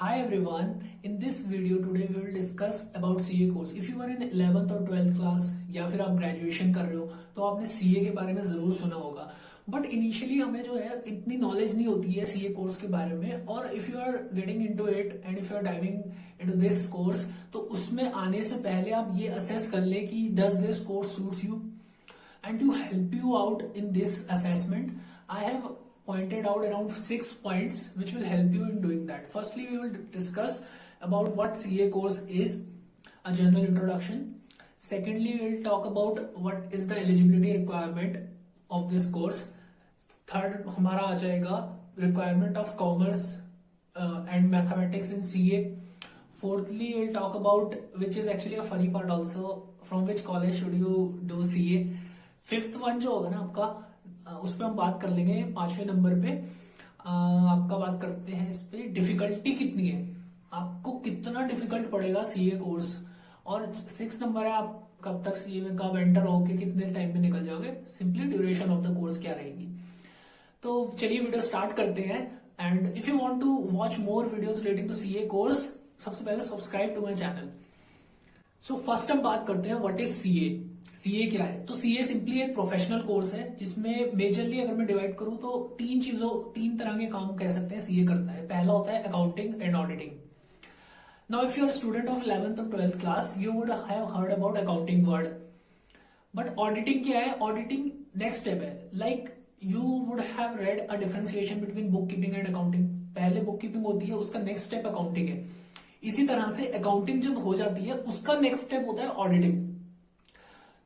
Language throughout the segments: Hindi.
Hi everyone, in this video today we will discuss about CA course. If you are in 11th और 12th क्लास या फिर आप ग्रेजुएशन कर रहे हो तो आपने CA के बारे में जरूर सुना होगा. बट इनिशियली हमें जो है इतनी नॉलेज नहीं होती है CA कोर्स के बारे में. और if you are getting into it and if you are diving into this course तो उसमें आने से पहले आप ये असेस कर ले कि does this course suits you. And to help you out in this assessment, I have pointed out around 6 points which will help you in doing that. Firstly, we will discuss about what CA course is, a general introduction. Secondly, we will talk about what is the eligibility requirement of this course. Third, हमारा आ जाएगा requirement of commerce and mathematics in CA. Fourthly, we will talk about, which is actually a funny part also, from which college should you do CA. Fifth one जो होगा ना आपका, उस पर हम बात कर लेंगे 5वें नंबर पे. आपका बात करते हैं इस पे डिफिकल्टी कितनी है, आपको कितना डिफिकल्ट पड़ेगा सीए कोर्स. और 6 नंबर है आप कब तक सीए में कब एंटर होके कितने टाइम में निकल जाओगे. Simply duration of the course क्या रहेगी. तो चलिए वीडियो स्टार्ट करते हैं. And if you want to watch more videos relating to CA course, सबसे पहले subscribe to my channel. So first हम बात करते हैं व्हाट इज सीए. सीए क्या है. तो सीए सिंपली एक प्रोफेशनल कोर्स है जिसमें मेजरली अगर मैं डिवाइड करूं तो तीन तरह के काम कह सकते हैं सीए करता है. पहला होता है accounting and auditing. Now if you are student of 11th और 12th class you would have heard about accounting word. But auditing क्या है. ऑडिटिंग नेक्स्ट स्टेप है. Like you would have read a differentiation between book keeping and accounting. पहले बुक कीपिंग होती है, उसका नेक्स्ट स्टेप अकाउंटिंग है. इसी तरह से अकाउंटिंग जब हो जाती है उसका नेक्स्ट स्टेप होता है ऑडिटिंग.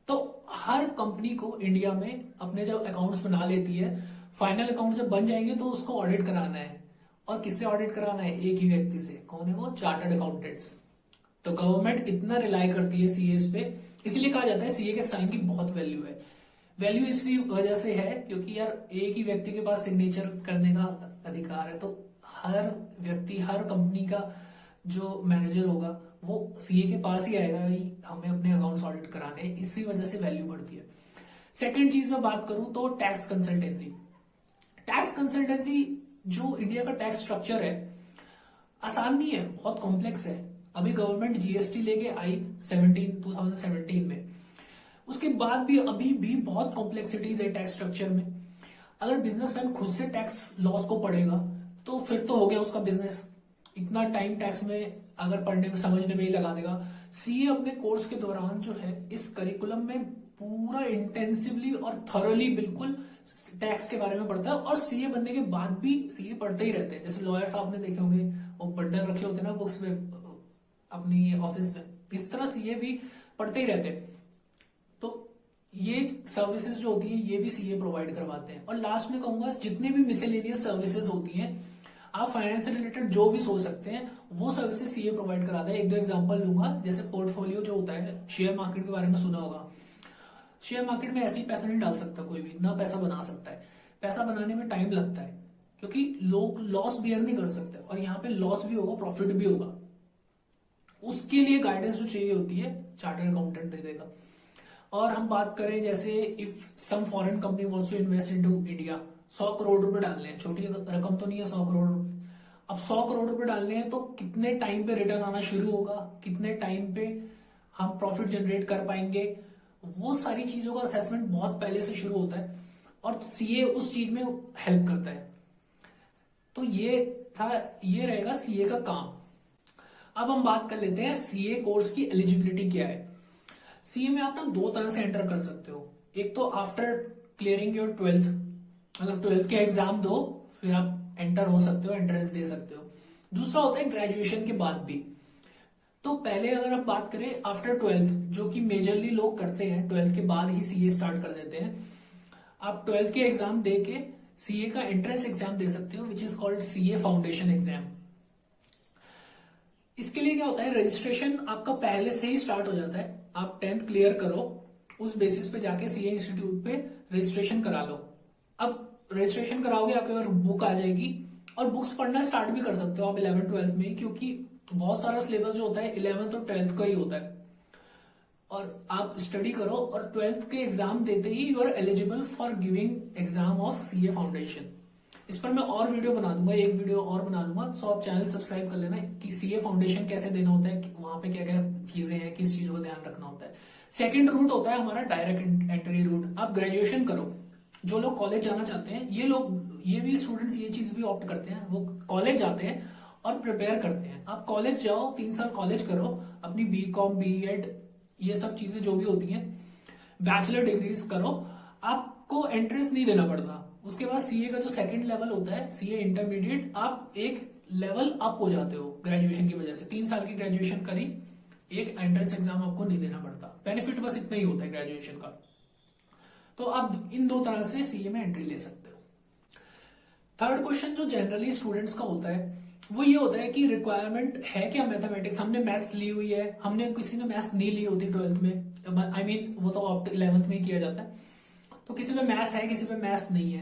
तो हर कंपनी को इंडिया में अपने जब अकाउंट्स बना लेती है, फाइनल अकाउंट जब बन जाएंगे तो उसको ऑडिट कराना है. और किससे ऑडिट कराना है. एक ही व्यक्ति से. कौन है वो. Chartered accountants. तो गवर्नमेंट इतना रिलाई करती है सीएस पे, इसलिए कहा जाता है सीए के साइन की बहुत वैल्यू है. वैल्यू इसी वजह से है क्योंकि यार एक ही व्यक्ति के पास सिग्नेचर करने का अधिकार है. तो हर व्यक्ति, हर कंपनी का जो मैनेजर होगा वो सीए के पास ही आएगा भाई हमें अपने अकाउंट्स ऑडिट कराने हैं. इसी वजह से वैल्यू बढ़ती है. सेकंड चीज में बात करूं तो टैक्स कंसल्टेंसी. टैक्स कंसल्टेंसी जो इंडिया का टैक्स स्ट्रक्चर है आसान नहीं है, बहुत कॉम्प्लेक्स है. अभी गवर्नमेंट जीएसटी लेके आई 2017 में. उसके बाद भी अभी भी बहुत कॉम्प्लेक्सिटीज है टैक्स स्ट्रक्चर में. अगर बिजनेसमैन खुद से टैक्स लॉस को पढ़ेगा तो फिर तो हो गया उसका बिजनेस. इतना टाइम टैक्स में अगर पढ़ने में समझने में ही लगा देगा. सीए अपने कोर्स के दौरान जो है इस करिकुलम में पूरा इंटेंसिवली और थॉरली बिल्कुल टैक्स के बारे में पढ़ता है. और सीए बनने के बाद भी सीए पढ़ते ही रहते हैं. जैसे लॉयर्स आपने देखे होंगे वो बंडल रखे होते हैं ना बुक्स में अपनी ऑफिस में, इस तरह सीए भी पढ़ते ही रहते हैं. तो ये सर्विसेज जो होती है ये भी सीए प्रोवाइड करवाते हैं. और लास्ट में कहूंगा जितने भी मिसेलेनियस सर्विसेज होती हैं, आप फाइनेंस से रिलेटेड जो भी सोच सकते हैं वो सर्विसेज सीए प्रोवाइड कराता है. एक दो एग्जांपल लूंगा. जैसे पोर्टफोलियो जो होता है, शेयर मार्केट के बारे में सुना होगा. शेयर मार्केट में ऐसे ही पैसा नहीं डाल सकता कोई भी, ना पैसा बना सकता है. पैसा बनाने में टाइम लगता है क्योंकि लोग लॉस बियर नहीं कर सकते. और यहाँ पे लॉस भी होगा, प्रॉफिट भी होगा. उसके लिए गाइडेंस जो चाहिए होती है चार्टर्ड अकाउंटेंट दे देगा. और हम बात करें जैसे if some foreign company wants to invest into India, 100 crore रुपए डालने हैं. छोटी रकम तो नहीं है 100 करोड़ रुपए. अब 100 करोड़ रुपए डालने हैं तो कितने टाइम पे रिटर्न आना शुरू होगा, कितने टाइम पे हम प्रॉफिट जनरेट कर पाएंगे, वो सारी चीजों का असेसमेंट बहुत पहले से शुरू होता है. और सीए उस चीज में हेल्प करता है. तो ये रहेगा सीए का काम. अब हम बात कर लेते हैं सीए कोर्स की एलिजिबिलिटी क्या है. सीए में आप ना दो तरह से एंटर कर सकते हो. एक तो आफ्टर क्लियरिंग योर 12th, मतलब 12th के एग्जाम दो फिर आप एंटर हो सकते हो, एंट्रेंस दे सकते हो. दूसरा होता है ग्रेजुएशन के बाद भी. तो पहले अगर हम बात करें आफ्टर 12th, जो कि मेजरली लोग करते हैं 12th के बाद ही सीए स्टार्ट कर देते हैं. आप 12th के एग्जाम दे के सीए का एंट्रेंस एग्जाम दे सकते हो which is called CA foundation exam. इसके लिए क्या होता है, रजिस्ट्रेशन आपका पहले से ही स्टार्ट हो जाता है. आप 10th क्लियर करो, उस बेसिस पे जाके सीए इंस्टीट्यूट पे रजिस्ट्रेशन करा लो. अब रजिस्ट्रेशन कराओगे आपके पास बुक आ जाएगी और बुक्स पढ़ना स्टार्ट भी कर सकते हो आप 11th 12th में, क्योंकि बहुत सारा सिलेबस जो होता है 11th और 12th का ही होता है. और आप स्टडी करो और 12th के एग्जाम देते ही you are eligible for giving exam of CA foundation. इस पर मैं और वीडियो बना दूंगा, एक वीडियो और बना दूंगा। सो आप चैनल सब्सक्राइब कर लेना कि सीए फाउंडेशन कैसे देना होता है, वहां पे क्या क्या चीजें हैं, किस चीजों का ध्यान रखना होता है। सेकंड रूट होता है हमारा डायरेक्ट एंट्री रूट। आप ग्रेजुएशन करो, जो लोग कॉलेज जाना चाहते हैं, ये भी स्टूडेंट्स ये चीज भी ऑप्ट करते हैं, वो कॉलेज जाते हैं और प्रिपेयर करते हैं। आप कॉलेज जाओ, 3 साल कॉलेज करो, अपनी बीकॉम बीएड ये सब चीजें जो भी होती हैं, बैचलर डिग्रीज करो, आपको एंट्रेंस नहीं देना पड़ता। उसके बाद सीए का जो सेकंड लेवल होता है, सीए इंटरमीडिएट, आप एक लेवल अप हो जाते हो ग्रेजुएशन की वजह से। 3 साल की ग्रेजुएशन करी, एक एंट्रेंस एग्जाम आपको नहीं देना पड़ता। बेनिफिट बस इतना ही होता है ग्रेजुएशन का। तो आप इन 2 तरह से सीए में एंट्री ले सकते हो। थर्ड क्वेश्चन जो जनरली स्टूडेंट्स का होता है वो ये होता है कि रिक्वायरमेंट है क्या मैथमेटिक्स। हमने मैथ्स ली हुई है, हमने किसी ने मैथ्स नहीं ली होती 12th में, आई मीन वो तो ऑप्ट 11th में ही किया जाता है। तो किसी में मैथ्स है, किसी में मैथ्स नहीं है,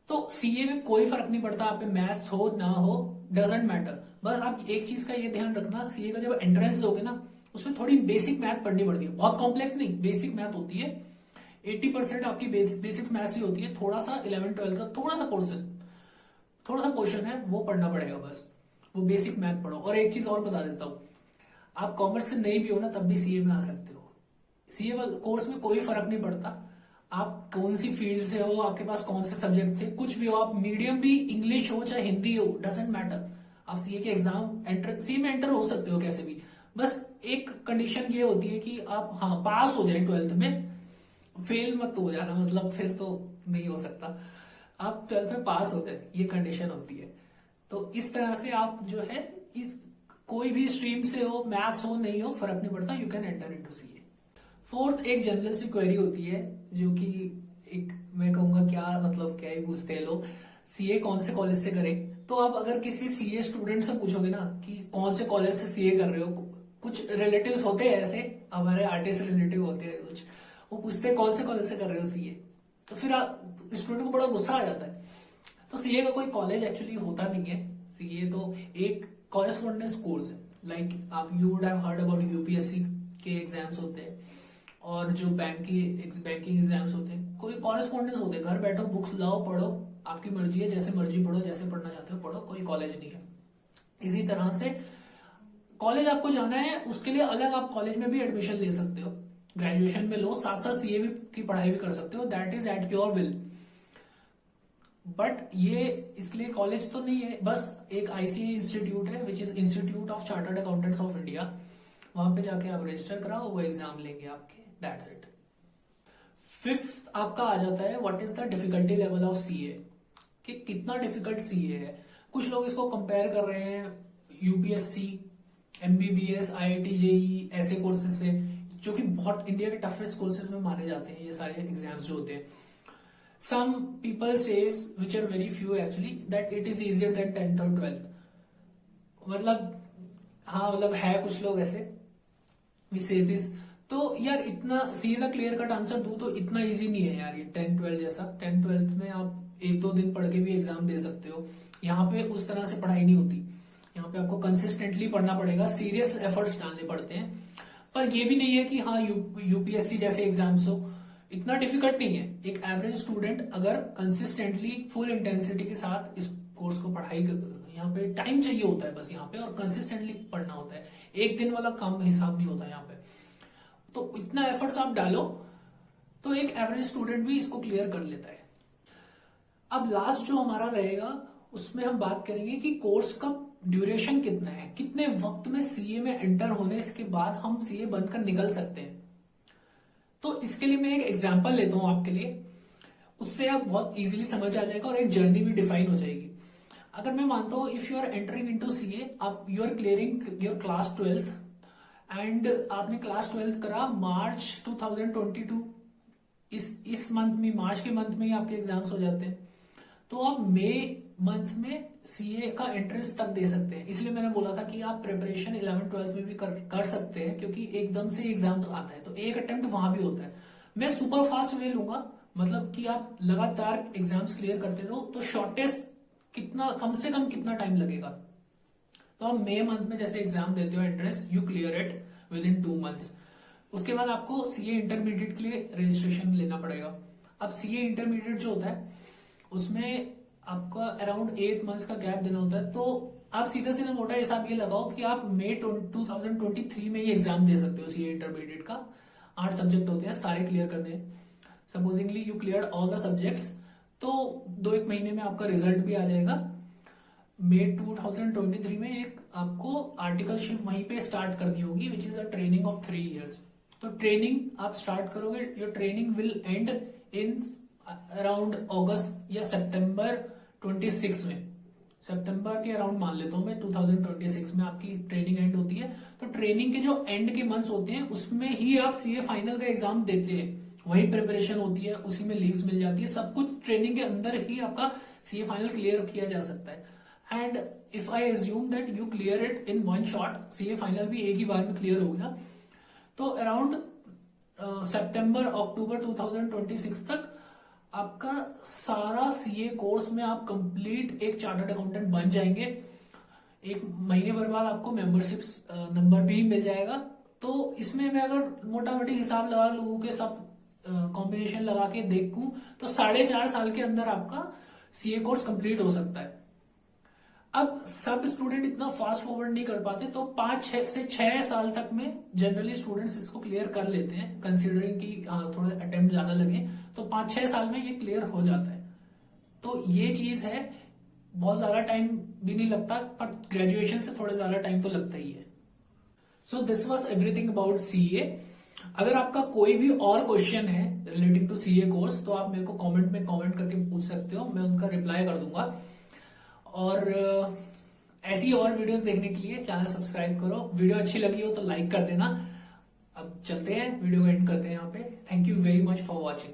तो सीए में कोई फर्क नहीं पड़ता, आप पे मैथ्स हो ना हो, डजेंट मैटर। बस आप एक चीज का ये ध्यान रखना, सीए का जब एंट्रेंस दोगे ना, उसमें थोड़ी बेसिक मैथ पढ़नी पड़ती है, बहुत कॉम्प्लेक्स नहीं, बेसिक मैथ होती है। 80% आपकी बेसिक मैथ्स ही होती है। थोड़ा सा 11th-12th का थोड़ा सा पोर्शन है, वो पढ़ना पड़ेगा बस, वो बेसिक मैथ पढ़ो। और एक चीज और बता देता हूँ, आप कॉमर्स से नहीं भी हो ना, तब भी सीए में आ सकते हो। सीए कोर्स में कोई फर्क नहीं पड़ता, आप कौन सी फील्ड से हो, आपके पास कौन से सब्जेक्ट थे, कुछ भी हो, आप मीडियम भी इंग्लिश हो चाहे हिंदी हो, डजेंट मैटर, आप सीए के एग्जाम सीए में एंटर हो सकते हो कैसे भी। बस एक कंडीशन ये होती है कि आप पास हो जाए 12th में, फेल मत हो जाना, मतलब फिर तो नहीं हो सकता। आप 12th में पास हो गए, ये कंडीशन होती है। तो इस तरह से आप जो है, इस कोई भी स्ट्रीम से हो, मैथ्स हो नहीं हो, फर्क नहीं पड़ता, you can enter into CA. Fourth एक जनरल सी क्वेरी होती है, जो कि एक मैं कहूंगा क्या मतलब क्या ही पूछते हैं लोग, सीए कौन से कॉलेज से करें। तो आप अगर किसी सीए स्टूडेंट से पूछोगे ना कि कौन से कॉलेज से सीए कर रहे हो, कुछ रिलेटिव्स होते हैं ऐसे, हमारे आर्टिस्ट रिलेटिव होते हैं कुछ, वो पूछते हैं कौन से कॉलेज से कर रहे हो सीए, तो फिर स्टूडेंट को बड़ा गुस्सा आ जाता है। तो सीए का कोई कॉलेज एक्चुअली होता नहीं है, सीए तो एक कॉरेस्पॉन्डेंस कोर्स है। लाइक आप you would have heard about UPSC के एग्जाम्स होते हैं, और जो बैंकिंग एग्जाम्स होते हैं, कोई कॉरेस्पॉन्डेंस होते हैं, घर बैठो, बुक्स लाओ, पढ़ो, आपकी मर्जी है, जैसे मर्जी पढ़ो, जैसे पढ़ना चाहते हो पढ़ो, कोई कॉलेज नहीं है। इसी तरह से कॉलेज आपको जाना है, उसके लिए अलग आप कॉलेज में भी एडमिशन ले सकते हो, ग्रेजुएशन में लो, साथ साथ सीए की पढ़ाई भी कर सकते हो, that is at your will. But ये इसके लिए कॉलेज तो नहीं है, बस एक आईसीए इंस्टीट्यूट है, which is institute of chartered accountants of India, वहां पे जाके आप रजिस्टर कराओ, वो एग्जाम लेंगे आपके, दैट्स इट। फिफ्थ आपका आ जाता है what is the difficulty level of CA, कि कितना डिफिकल्ट सीए है। कुछ लोग इसको कंपेयर कर रहे हैं यूपीएससी, एमबीबीएस, आईआईटी, जेई ऐसे कोर्सेज से, जो कि बहुत इंडिया के टफेस्ट कोर्सेज में माने जाते हैं ये सारे एग्जाम्स जो होते हैं। Some people says, which are very few actually, that it is easier than 10th और 12th। मतलब मतलब है कुछ लोग ऐसे वी सेज दिस। तो यार इतना सीधा क्लियर कट आंसर दूं तो इतना इजी नहीं है यार ये 10-12 जैसा। 10-12 में आप 1-2 दिन पढ़ के भी एग्जाम दे सकते हो, यहाँ पे उस तरह से पढ़ाई नहीं होती, यहाँ पे आपको कंसिस्टेंटली पढ़ना पड़ेगा, सीरियस एफर्ट्स डालने पड़ते हैं। पर ये भी नहीं है कि यूपीएससी जैसे एग्जाम्स हो, इतना डिफिकल्ट नहीं है। एक एवरेज स्टूडेंट अगर कंसिस्टेंटली फुल इंटेंसिटी के साथ इस कोर्स को पढ़ाई, यहाँ पे टाइम चाहिए होता है बस यहाँ पे, और कंसिस्टेंटली पढ़ना होता है, एक दिन वाला काम हिसाब नहीं होता यहाँ पे। तो इतना एफर्ट्स आप डालो तो एक एवरेज स्टूडेंट भी इसको क्लियर कर लेता है। अब लास्ट जो हमारा रहेगा उसमें हम बात करेंगे कि कोर्स का ड्यूरेशन कितना है, कितने वक्त में सीए में एंटर होने के बाद हम सीए बनकर निकल सकते हैं। तो इसके लिए मैं एक एग्जांपल लेता हूं आपके लिए, उससे आप बहुत इजीली समझ आ जाएगा और एक जर्नी भी डिफाइन हो जाएगी। अगर मैं मानता हूं if you are entering into CA, आप you are clearing your class 12th and आपने क्लास 12th करा मार्च 2022, इस मंथ में, मार्च के मंथ में ही आपके एग्जाम्स हो जाते हैं, तो आप मई मंथ में सीए का एंट्रेंस तक दे सकते हैं। इसलिए मैंने बोला था कि आप प्रिपरेशन 11th-12th में भी कर सकते हैं, क्योंकि एकदम से एग्जाम आता है तो एक अटेम्प्ट वहां भी होता है। मैं सुपर फास्ट वे लूंगा, मतलब कि आप लगातार एग्जाम्स क्लियर करते रहो, तो शॉर्टेस्ट कितना, कम से कम कितना टाइम लगेगा, तो आप मई मंथ में जैसे एग्जाम देते हो entrance, you clear it with in 2 months। उसके बाद आपको सीए इंटरमीडिएट के लिए रजिस्ट्रेशन लेना पड़ेगा। अब सीए इंटरमीडिएट जो होता है उसमें आपका अराउंड 8 मंथ्स का गैप देना होता है। तो आप सीधा सीधा मोटा हिसाब ये लगाओ कि आप मई 2023 में ये एग्जाम दे सकते हो सीए इंटरमीडिएट का। 8 सब्जेक्ट होते हैं, सारे क्लियर करने हैं। Supposedly you clear all the subjects, तो 2-1 महीने में आपका रिजल्ट भी आ जाएगा। मई 2023 में एक आपको आर्टिकलशिप वहीं पे स्टार्ट करनी होगी, which is a training of 3 years। तो ट्रेनिंग आप स्टार्ट करोगे, your training will end in around अगस्त या सितंबर 26 में। सितंबर के अराउंड मान लेता हूं मैं, 2026 में आपकी ट्रेनिंग एंड होती है। तो ट्रेनिंग के जो एंड के मंथ्स होते हैं उसमें ही आप सीए फाइनल का एग्जाम देते हैं, वही प्रिपरेशन होती है, उसी में लीव्स मिल जाती है, सब कुछ ट्रेनिंग के अंदर ही आपका सीए फाइनल क्लियर किया जा सकता है। And if I assume that you clear it in one shot, CA final भी एक ही बार में क्लियर हो गया, तो अराउंड सितंबर अक्टूबर 2026 तक आपका सारा सीए कोर्स में आप कंप्लीट एक चार्टर्ड अकाउंटेंट बन जाएंगे। 1 महीने भर बाद आपको मेंबरशिप नंबर भी मिल जाएगा। तो इसमें मैं अगर मोटा मोटी हिसाब लगा लूं के सब कॉम्बिनेशन लगा के देखूं तो 4.5 साल के अंदर आपका सीए कोर्स कंप्लीट हो सकता है। अब सब स्टूडेंट इतना फास्ट फॉरवर्ड नहीं कर पाते, तो 5 से 6 साल तक में जनरली स्टूडेंट्स इसको क्लियर कर लेते हैं, कंसीडरिंग कि थोड़े अटेम्प्ट ज्यादा लगे, तो 5-6 साल में ये क्लियर हो जाता है। तो ये चीज है, बहुत ज्यादा टाइम भी नहीं लगता, पर ग्रेजुएशन से थोड़ा ज्यादा टाइम तो लगता ही है। So this was everything about CA. अगर आपका कोई भी और क्वेश्चन है रिलेटिंग टू सीए कोर्स, तो आप मेरे को कमेंट में कमेंट करके पूछ सकते हो, मैं उनका रिप्लाई कर दूंगा। और ऐसी और वीडियोस देखने के लिए चैनल सब्सक्राइब करो। वीडियो अच्छी लगी हो तो लाइक कर देना। अब चलते हैं, वीडियो को एंड करते हैं यहाँ पे। Thank you very much for watching.